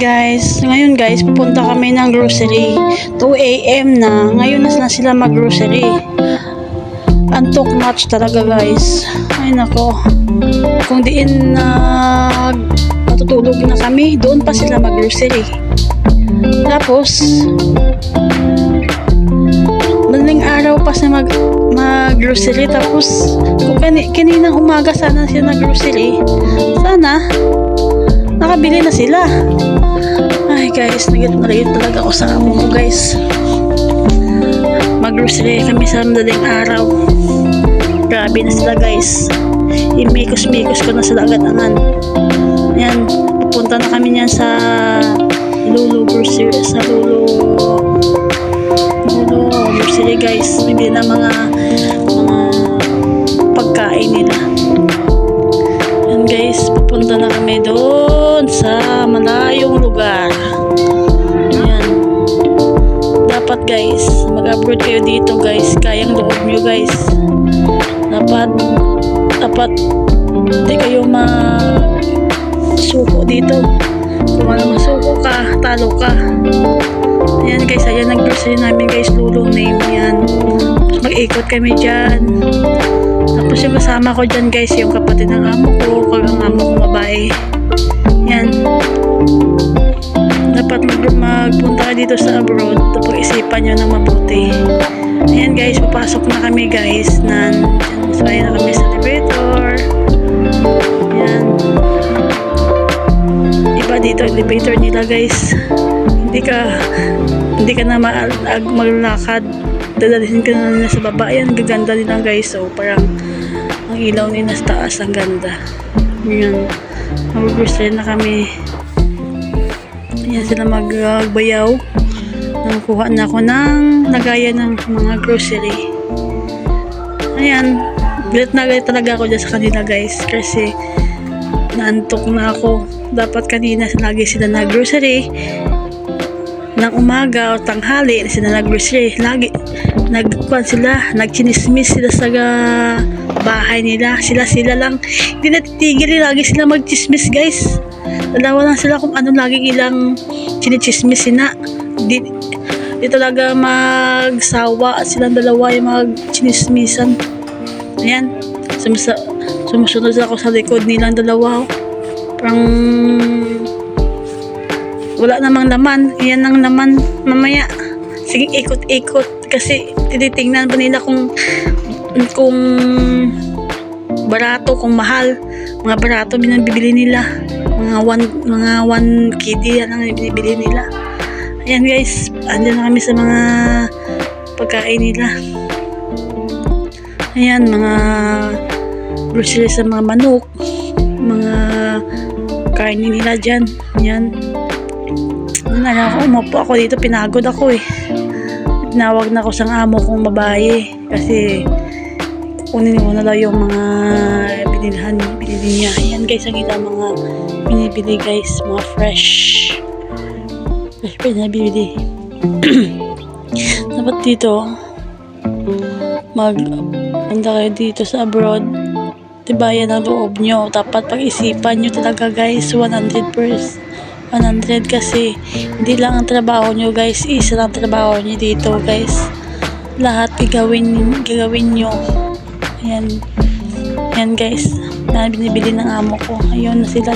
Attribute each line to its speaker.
Speaker 1: guys, ngayon guys, pupunta kami ng grocery. 2 AM na, ngayon na sila mag-grocery. Antok match talaga guys. Ay nako, kung diin matutulog na kami, doon pa sila mag-grocery. Tapos, madaling araw pa sila mag-grocery. Tapos, kung kaninang umaga sana sila nag-grocery, sana nakabili na sila. Ay guys, nagit talaga ako sa amo ko guys. Mag-grocery kami sa madaling araw. Grabe na sila guys. Imikos-mikos ko na sila agad-angan. Ayan, pupunta na kami niyan sa Lulu grocery, sa Lulu grocery guys. Bibili na mga pagkain nila. Ayan guys, pupunta na kami doon sa malayong lugar. Ayan. Dapat guys, mag-upgrade kayo dito guys. Kayang loob nyo guys. Dapat hindi kayo masuko dito. Kung ano masuko ka, talo ka. Ayan guys, ayan nag-grocery namin guys. Lulu name yan. Mag-ikot kami dyan. Tapos yung kasama ko dyan guys, yung kapatid ng amo ko, kagang amo ko babae. Yan. Dapat magpunta ka dito sa abroad, tapos isipan nyo na mabuti. Ayan guys, papasok na kami guys. Masaya na kami sa elevator. Ayan. Iba dito elevator nila guys. Hindi ka na maglakad. Dadalhin ka na nila sa baba. Ayan, gaganda nila guys. So, parang ang ilaw nila sa taas, ang ganda. Ayan. Mag-grocery na kami. Ayan sila magbayaw. Nakuha na ako ng lagayan ng mga grocery. Ayan. Galit na galit talaga ako dyan sa kanila guys. Kasi naantok na ako. Dapat kanina lagi sila nag-grocery. Nang umaga o tanghali sila nag-grocery. Lagi nagchinismis sila sa bahay nila. Sila lang. Hindi natitigil, lagi sila magchismis guys. Dalawa lang sila kung ano laging ilang chinichismis sila. Di talaga magsawa at silang dalawa yung magchinismisan. Ayan. Sumusunod ako sa likod nilang dalawa. Parang wala namang laman. Yan ang laman mamaya. Sige, ikot-ikot. Kasi tinitingnan pa nila kung barato, kung mahal. Mga barato binibili nila. Mga 1 KD yan ang binibili nila. Ayan guys, andyan na kami sa mga pagkain nila. Ayan, mga grocery sa mga manok, mga kainin nila dyan. Ayan. Umupo ako dito, pinagod ako eh. Tinawag na ako sa amo kong babae kasi kunin ko na daw yung mga binili niya. Ayan guys, ang ilang mga binibili guys, mga fresh pa na binibili. Dapat dito magpunta kayo dito sa abroad, tibayan ang loob nyo. Dapat pag-isipan nyo talaga guys, 100% 100 kasi hindi lang ang trabaho nyo guys, isa lang trabaho nyo dito guys. Lahat gagawin nyo. Ayan guys, na binibili ng amo ko. Ayun na sila.